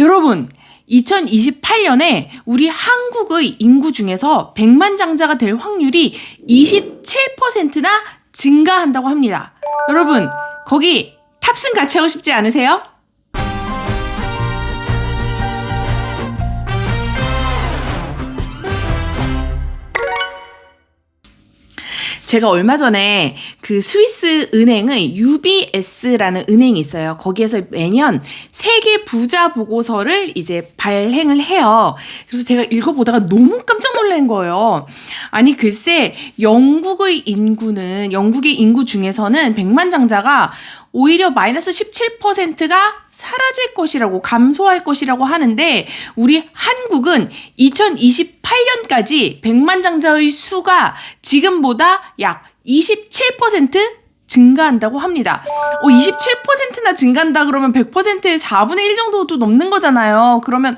여러분, 2028년에 우리 한국의 인구 중에서 백만장자가 될 확률이 27%나 증가한다고 합니다. 여러분, 거기 탑승 같이 하고 싶지 않으세요? 제가 얼마 전에 그 스위스 은행의 UBS라는 은행이 있어요. 거기에서 매년 세계 부자 보고서를 이제 발행을 해요. 그래서 제가 읽어보다가 너무 깜짝 놀란 거예요. 아니 글쎄 영국의 인구 중에서는 백만장자가 오히려 마이너스 17%가 사라질 것이라고, 감소할 것이라고 하는데 우리 한국은 2028년까지 백만장자의 수가 지금보다 약 27% 증가한다고 합니다. 27%나 증가한다 그러면 100%의 4분의 1 정도도 넘는 거잖아요. 그러면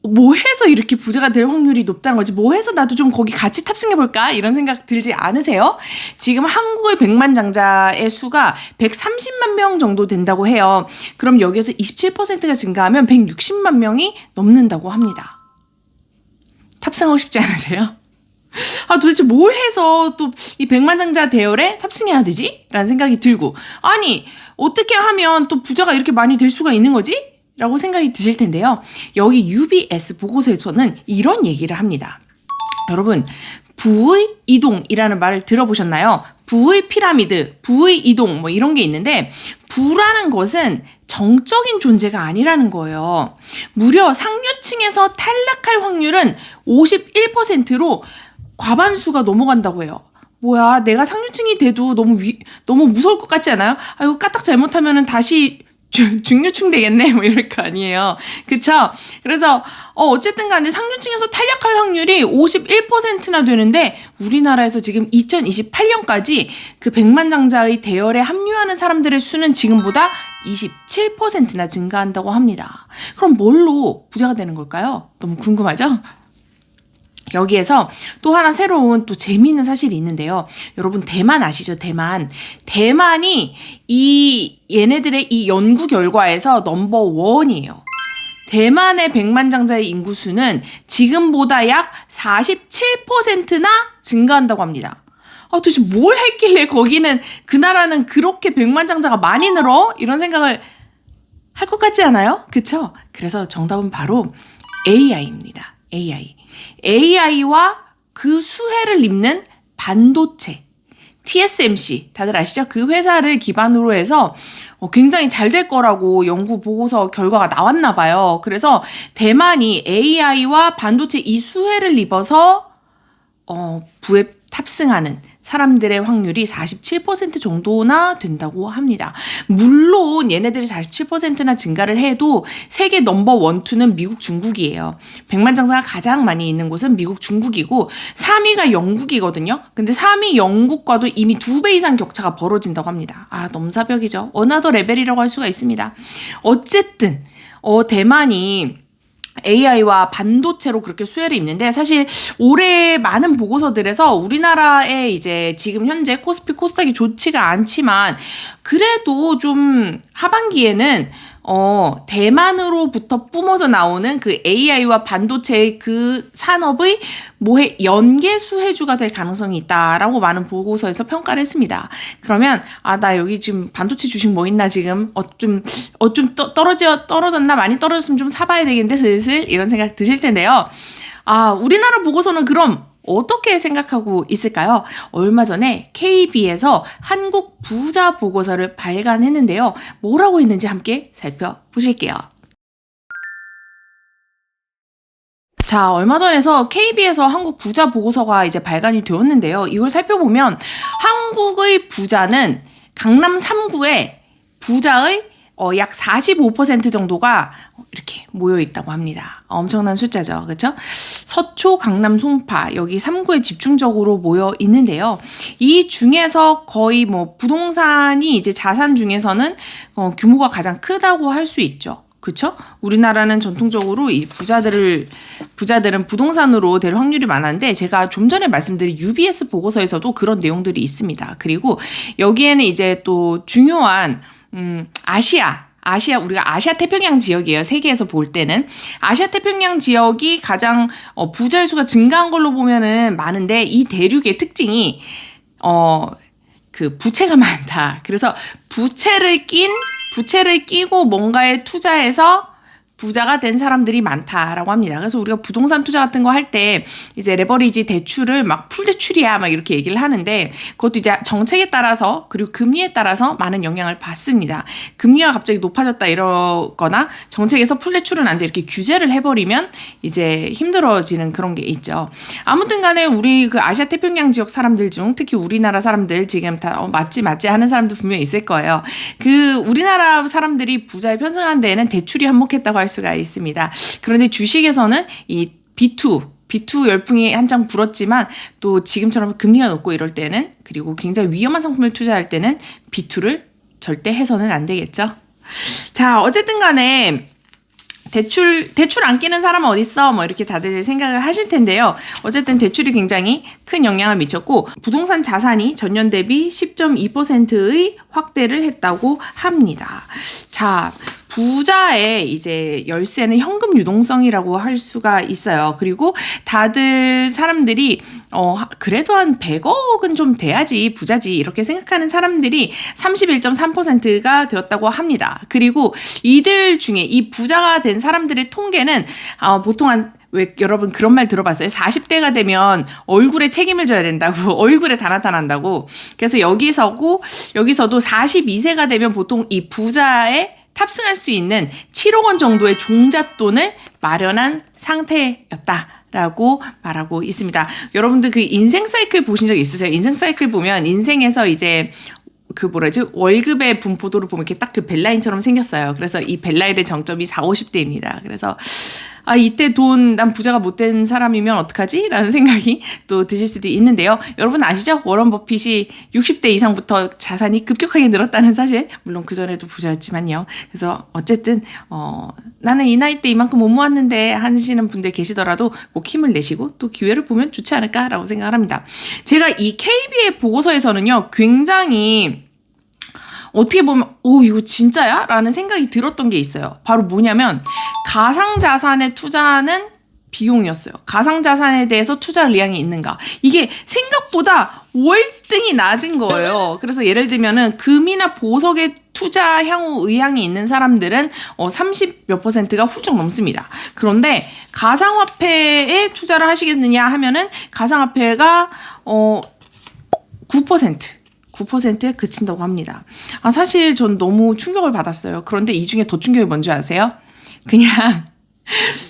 뭐 해서 이렇게 부자가 될 확률이 높다는 거지? 뭐 해서 나도 좀 거기 같이 탑승해볼까? 이런 생각 들지 않으세요? 지금 한국의 백만장자의 수가 130만 명 정도 된다고 해요. 그럼 여기에서 27%가 증가하면 160만 명이 넘는다고 합니다. 탑승하고 싶지 않으세요? 도대체 뭘 해서 또 이 백만장자 대열에 탑승해야 되지? 라는 생각이 들고, 아니 어떻게 하면 또 부자가 이렇게 많이 될 수가 있는 거지? 라고 생각이 드실 텐데요. 여기 UBS 보고서에서는 이런 얘기를 합니다. 여러분, 부의 이동이라는 말을 들어보셨나요? 부의 피라미드, 부의 이동 뭐 이런 게 있는데, 부라는 것은 정적인 존재가 아니라는 거예요. 무려 상류층에서 탈락할 확률은 51%로 과반수가 넘어간다고 해요. 뭐야, 내가 상류층이 돼도 너무 무서울 것 같지 않아요? 이거 까딱 잘못하면은 다시 중류층 되겠네 뭐 이럴 거 아니에요. 그쵸? 그래서 어쨌든 간에 상류층에서 탈락할 확률이 51%나 되는데 우리나라에서 지금 2028년까지 그 백만장자의 대열에 합류하는 사람들의 수는 지금보다 27%나 증가한다고 합니다. 그럼 뭘로 부자가 되는 걸까요? 너무 궁금하죠? 여기에서 또 하나 새로운 또 재미있는 사실이 있는데요. 여러분, 대만 아시죠? 대만이 얘네들의 이 연구 결과에서 넘버1이에요. 대만의 백만장자의 인구수는 지금보다 약 47%나 증가한다고 합니다. 도대체 뭘 했길래 거기는, 그 나라는 그렇게 백만장자가 많이 늘어? 이런 생각을 할 것 같지 않아요? 그쵸? 그래서 정답은 바로 AI입니다. AI와 그 수혜를 잇는 반도체, TSMC, 다들 아시죠? 그 회사를 기반으로 해서 굉장히 잘 될 거라고 연구 보고서 결과가 나왔나 봐요. 그래서 대만이 AI와 반도체 이 수혜를 입어서 부에 탑승하는 사람들의 확률이 47% 정도나 된다고 합니다. 물론 얘네들이 47%나 증가를 해도 세계 넘버 1, 2는 미국, 중국이에요. 백만장자가 가장 많이 있는 곳은 미국, 중국이고 3위가 영국이거든요. 근데 3위 영국과도 이미 2배 이상 격차가 벌어진다고 합니다. 넘사벽이죠. 어나더 레벨이라고 할 수가 있습니다. 어쨌든 대만이 AI와 반도체로 그렇게 수혜를 입는데, 사실 올해 많은 보고서들에서 우리나라의 이제 지금 현재 코스피 코스닥이 좋지가 않지만 그래도 좀 하반기에는 대만으로부터 뿜어져 나오는 그 AI와 반도체의 그 산업의 연계 수혜주가 될 가능성이 있다라고 많은 보고서에서 평가를 했습니다. 그러면 나 여기 지금 반도체 주식 뭐 있나, 지금 좀 떨어졌나, 많이 떨어졌으면 좀 사봐야 되겠는데 슬슬, 이런 생각 드실 텐데요. 우리나라 보고서는 그럼 어떻게 생각하고 있을까요? 얼마 전에 KB에서 한국 부자 보고서를 발간했는데요. 뭐라고 했는지 함께 살펴보실게요. 자, 얼마 전에서 KB에서 한국 부자 보고서가 이제 발간이 되었는데요. 이걸 살펴보면 한국의 부자는 강남 3구에 부자의 약 45% 정도가 이렇게 모여 있다고 합니다. 엄청난 숫자죠. 그렇죠? 서초, 강남, 송파 여기 3구에 집중적으로 모여 있는데요. 이 중에서 거의 부동산이 이제 자산 중에서는 규모가 가장 크다고 할 수 있죠. 그렇죠? 우리나라는 전통적으로 이 부자들은 부동산으로 될 확률이 많았는데, 제가 좀 전에 말씀드린 UBS 보고서에서도 그런 내용들이 있습니다. 그리고 여기에는 이제 또 중요한 아시아 우리가 아시아 태평양 지역이에요. 세계에서 볼 때는. 아시아 태평양 지역이 가장 부자의 수가 증가한 걸로 보면은 많은데, 이 대륙의 특징이 그 부채가 많다. 그래서 부채를 끼고 뭔가에 투자해서 부자가 된 사람들이 많다라고 합니다. 그래서 우리가 부동산 투자 같은 거 할 때 이제 레버리지 대출을 막 풀대출이야 막 이렇게 얘기를 하는데, 그것도 이제 정책에 따라서 그리고 금리에 따라서 많은 영향을 받습니다. 금리가 갑자기 높아졌다 이러거나 정책에서 풀대출은 안 돼 이렇게 규제를 해버리면 이제 힘들어지는 그런 게 있죠. 아무튼 간에 우리 그 아시아 태평양 지역 사람들 중 특히 우리나라 사람들 지금 다 맞지 하는 사람도 분명히 있을 거예요. 그 우리나라 사람들이 부자에 편승하는 데에는 대출이 한몫했다고 할 수가 있습니다. 그런데 주식에서는 이 B2 열풍이 한창 불었지만 또 지금처럼 금리가 높고 이럴 때는, 그리고 굉장히 위험한 상품을 투자할 때는 B2를 절대 해서는 안 되겠죠. 자, 어쨌든 간에 대출 안 끼는 사람은 어딨어? 뭐 이렇게 다들 생각을 하실 텐데요. 어쨌든 대출이 굉장히 큰 영향을 미쳤고, 부동산 자산이 전년 대비 10.2%의 확대를 했다고 합니다. 자, 부자의 이제 열쇠는 현금 유동성이라고 할 수가 있어요. 그리고 다들 사람들이 그래도 한 100억은 좀 돼야지 부자지 이렇게 생각하는 사람들이 31.3%가 되었다고 합니다. 그리고 이들 중에 이 부자가 된 사람들의 통계는 보통 왜 여러분 그런 말 들어봤어요? 40대가 되면 얼굴에 책임을 져야 된다고, 얼굴에 다 나타난다고. 그래서 여기서도 42세가 되면 보통 이 부자의 탑승할 수 있는 7억 원 정도의 종잣돈을 마련한 상태였다라고 말하고 있습니다. 여러분들 그 인생 사이클 보신 적 있으세요? 인생 사이클 보면 인생에서 이제 월급의 분포도를 보면 이렇게 딱 그 벨라인처럼 생겼어요. 그래서 이 벨라인의 정점이 40, 50대입니다. 그래서 이때 난 부자가 못된 사람이면 어떡하지? 라는 생각이 또 드실 수도 있는데요. 여러분 아시죠? 워런 버핏이 60대 이상부터 자산이 급격하게 늘었다는 사실. 물론 그전에도 부자였지만요. 그래서 어쨌든 나는 이 나이 때 이만큼 못 모았는데 하시는 분들 계시더라도 꼭 힘을 내시고 또 기회를 보면 좋지 않을까라고 생각을 합니다. 제가 이 KB의 보고서에서는요, 굉장히 어떻게 보면 이거 진짜야? 라는 생각이 들었던 게 있어요. 바로 뭐냐면 가상자산에 투자하는 비용이었어요. 가상자산에 대해서 투자할 의향이 있는가. 이게 생각보다 월등히 낮은 거예요. 그래서 예를 들면은 금이나 보석에 투자 향후 의향이 있는 사람들은 30몇 %가 훌쩍 넘습니다. 그런데 가상화폐에 투자를 하시겠느냐 하면은 가상화폐가 9%에 그친다고 합니다. 사실 전 너무 충격을 받았어요. 그런데 이 중에 더 충격이 뭔지 아세요? 그냥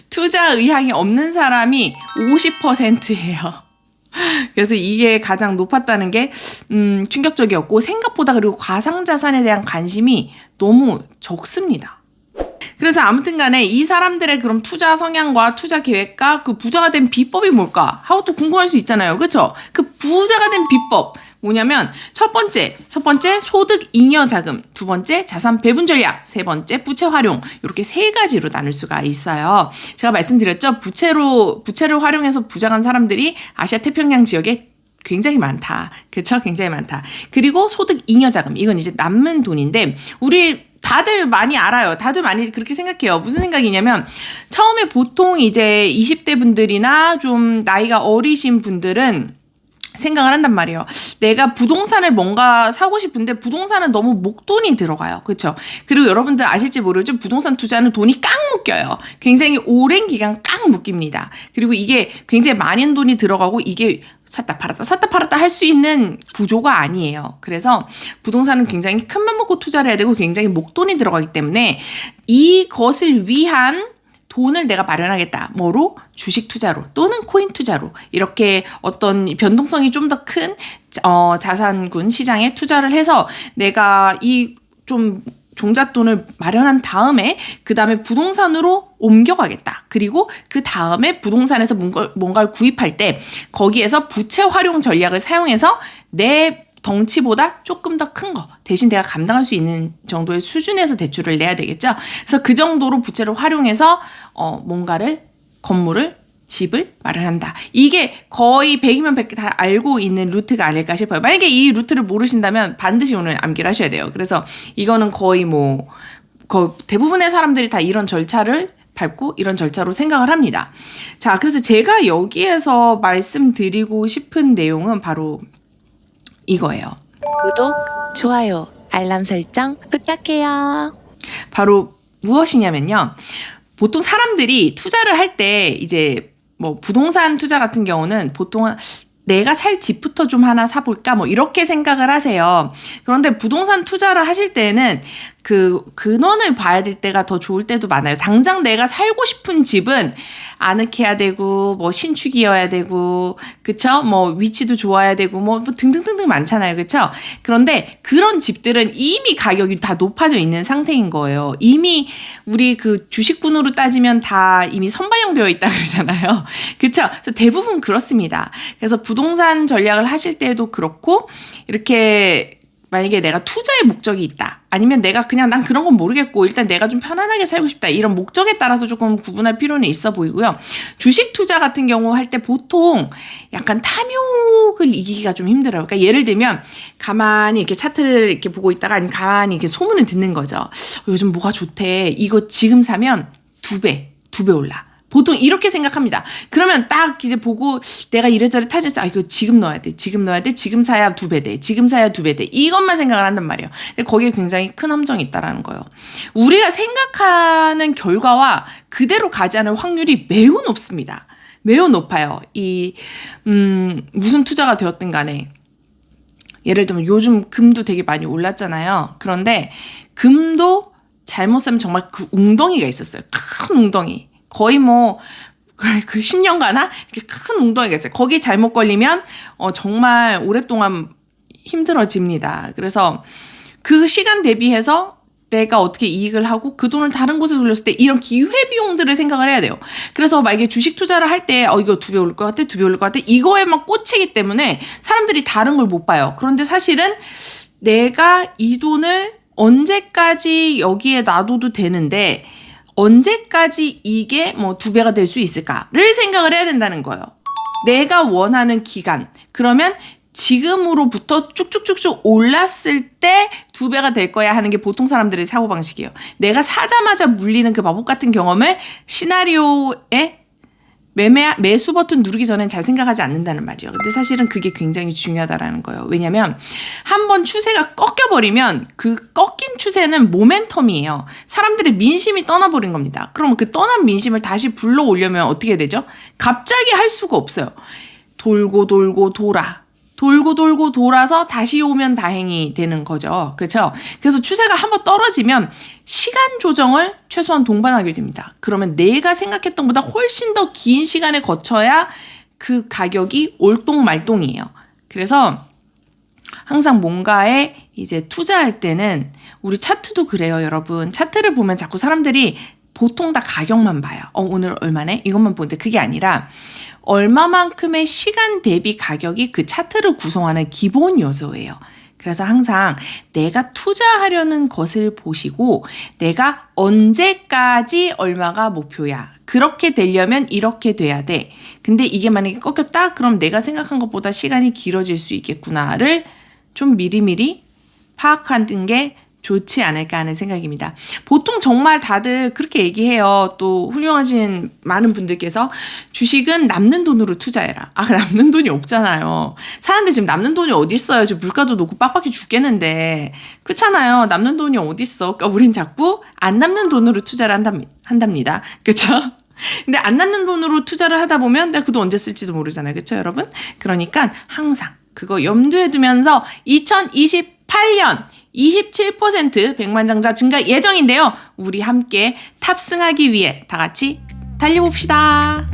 투자 의향이 없는 사람이 50%예요. 그래서 이게 가장 높았다는 게 충격적이었고, 생각보다 그리고 가상자산에 대한 관심이 너무 적습니다. 그래서 아무튼 간에 이 사람들의 그럼 투자 성향과 투자 계획과 그 부자가 된 비법이 뭘까 하고 또 궁금할 수 있잖아요. 그렇죠? 그 부자가 된 비법 뭐냐면 첫 번째 소득 잉여 자금, 두 번째 자산 배분 전략, 세 번째 부채 활용, 이렇게 세 가지로 나눌 수가 있어요. 제가 말씀드렸죠. 부채를 활용해서 부자간 사람들이 아시아 태평양 지역에 굉장히 많다. 그렇죠? 굉장히 많다. 그리고 소득 잉여 자금, 이건 이제 남는 돈인데 우리 다들 많이 알아요. 다들 많이 그렇게 생각해요. 무슨 생각이냐면 처음에 보통 이제 20대 분들이나 좀 나이가 어리신 분들은 생각을 한단 말이에요. 내가 부동산을 뭔가 사고 싶은데 부동산은 너무 목돈이 들어가요. 그렇죠? 그리고 여러분들 아실지 모르죠? 부동산 투자는 돈이 깡 묶여요. 굉장히 오랜 기간 깡 묶입니다. 그리고 이게 굉장히 많은 돈이 들어가고 이게 샀다 팔았다 할 수 있는 구조가 아니에요. 그래서 부동산은 굉장히 큰맘 먹고 투자를 해야 되고 굉장히 목돈이 들어가기 때문에 이것을 위한 돈을 내가 마련하겠다. 뭐로? 주식 투자로 또는 코인 투자로 이렇게 어떤 변동성이 좀 더 큰 자산군 시장에 투자를 해서 내가 이 좀 종잣돈을 마련한 다음에 그 다음에 부동산으로 옮겨가겠다. 그리고 그 다음에 부동산에서 뭔가를 구입할 때 거기에서 부채 활용 전략을 사용해서 내 덩치보다 조금 더 큰 거 대신 내가 감당할 수 있는 정도의 수준에서 대출을 내야 되겠죠. 그래서 그 정도로 부채를 활용해서 건물을 집을 마련한다. 이게 거의 100이면 100개 다 알고 있는 루트가 아닐까 싶어요. 만약에 이 루트를 모르신다면 반드시 오늘 암기를 하셔야 돼요. 그래서 이거는 거의 대부분의 사람들이 다 이런 절차를 밟고 이런 절차로 생각을 합니다. 자, 그래서 제가 여기에서 말씀드리고 싶은 내용은 바로 이거예요. 구독, 좋아요, 알람 설정 부탁해요. 바로 무엇이냐면요. 보통 사람들이 투자를 할 때 이제 뭐 부동산 투자 같은 경우는 보통은 내가 살 집부터 좀 하나 사볼까 뭐 이렇게 생각을 하세요. 그런데 부동산 투자를 하실 때는 그 근원을 봐야 될 때가 더 좋을 때도 많아요. 당장 내가 살고 싶은 집은 아늑해야 되고 뭐 신축이어야 되고 그쵸? 뭐 위치도 좋아야 되고 뭐 등등등등 많잖아요. 그쵸? 그런데 그런 집들은 이미 가격이 다 높아져 있는 상태인 거예요. 이미 우리 그 주식군으로 따지면 다 이미 선반영되어 있다 그러잖아요. 그쵸? 그래서 대부분 그렇습니다. 그래서 부동산 전략을 하실 때도 그렇고 이렇게 만약에 내가 투자의 목적이 있다. 아니면 내가 그냥 난 그런 건 모르겠고 일단 내가 좀 편안하게 살고 싶다. 이런 목적에 따라서 조금 구분할 필요는 있어 보이고요. 주식 투자 같은 경우 할 때 보통 약간 탐욕을 이기기가 좀 힘들어요. 그러니까 예를 들면 가만히 이렇게 차트를 이렇게 보고 있다가 아니면 가만히 이렇게 소문을 듣는 거죠. 요즘 뭐가 좋대. 이거 지금 사면 2배 올라. 보통 이렇게 생각합니다. 그러면 딱 이제 보고 내가 이래저래 타진해서 이거 지금 넣어야 돼. 지금 사야 2배 돼. 지금 사야 2배 돼. 이것만 생각을 한단 말이에요. 근데 거기에 굉장히 큰 함정이 있다라는 거예요. 우리가 생각하는 결과와 그대로 가지 않을 확률이 매우 높습니다. 매우 높아요. 무슨 투자가 되었든 간에. 예를 들면 요즘 금도 되게 많이 올랐잖아요. 그런데 금도 잘못 사면 정말 그 웅덩이가 있었어요. 큰 웅덩이. 거의 뭐, 그 10년간 이렇게 큰 웅덩이가 있어요. 거기 잘못 걸리면, 정말 오랫동안 힘들어집니다. 그래서 그 시간 대비해서 내가 어떻게 이익을 하고 그 돈을 다른 곳에 돌렸을 때 이런 기회비용들을 생각을 해야 돼요. 그래서 만약에 주식 투자를 할 때, 이거 2배 오를 것 같아, 2배 오를 것 같아. 이거에만 꽂히기 때문에 사람들이 다른 걸 못 봐요. 그런데 사실은 내가 이 돈을 언제까지 여기에 놔둬도 되는데, 언제까지 이게 뭐 2배가 될 수 있을까를 생각을 해야 된다는 거예요. 내가 원하는 기간. 그러면 지금으로부터 쭉쭉쭉쭉 올랐을 때 2배가 될 거야 하는 게 보통 사람들의 사고방식이에요. 내가 사자마자 물리는 그 마법 같은 경험을 시나리오에 매수 버튼 누르기 전엔 잘 생각하지 않는다는 말이에요. 근데 사실은 그게 굉장히 중요하다라는 거예요. 왜냐면 한번 추세가 꺾여버리면 그 꺾인 추세는 모멘텀이에요. 사람들의 민심이 떠나버린 겁니다. 그러면 그 떠난 민심을 다시 불러오려면 어떻게 되죠? 갑자기 할 수가 없어요. 돌고 돌아서 다시 오면 다행이 되는 거죠. 그렇죠? 그래서 추세가 한번 떨어지면 시간 조정을 최소한 동반하게 됩니다. 그러면 내가 생각했던 것보다 훨씬 더 긴 시간을 거쳐야 그 가격이 올똥말똥이에요. 그래서 항상 뭔가에 이제 투자할 때는 우리 차트도 그래요, 여러분. 차트를 보면 자꾸 사람들이 보통 다 가격만 봐요. 오늘 얼마네? 이것만 보는데 그게 아니라 얼마만큼의 시간 대비 가격이 그 차트를 구성하는 기본 요소예요. 그래서 항상 내가 투자하려는 것을 보시고 내가 언제까지 얼마가 목표야. 그렇게 되려면 이렇게 돼야 돼. 근데 이게 만약에 꺾였다? 그럼 내가 생각한 것보다 시간이 길어질 수 있겠구나를 좀 미리미리 파악하는 게 좋지 않을까 하는 생각입니다. 보통 정말 다들 그렇게 얘기해요. 또 훌륭하신 많은 분들께서 주식은 남는 돈으로 투자해라. 남는 돈이 없잖아요. 사람들 지금 남는 돈이 어디 있어요? 지금 물가도 높고 빡빡해 죽겠는데. 그렇잖아요. 남는 돈이 어디 있어? 그러니까 우린 자꾸 안 남는 돈으로 투자를 한답니다. 그렇죠? 근데 안 남는 돈으로 투자를 하다 보면 내가 그 돈 언제 쓸지도 모르잖아요. 그렇죠, 여러분? 그러니까 항상 그거 염두에 두면서 2028년 27% 백만장자 증가 예정인데요. 우리 함께 탑승하기 위해 다 같이 달려봅시다.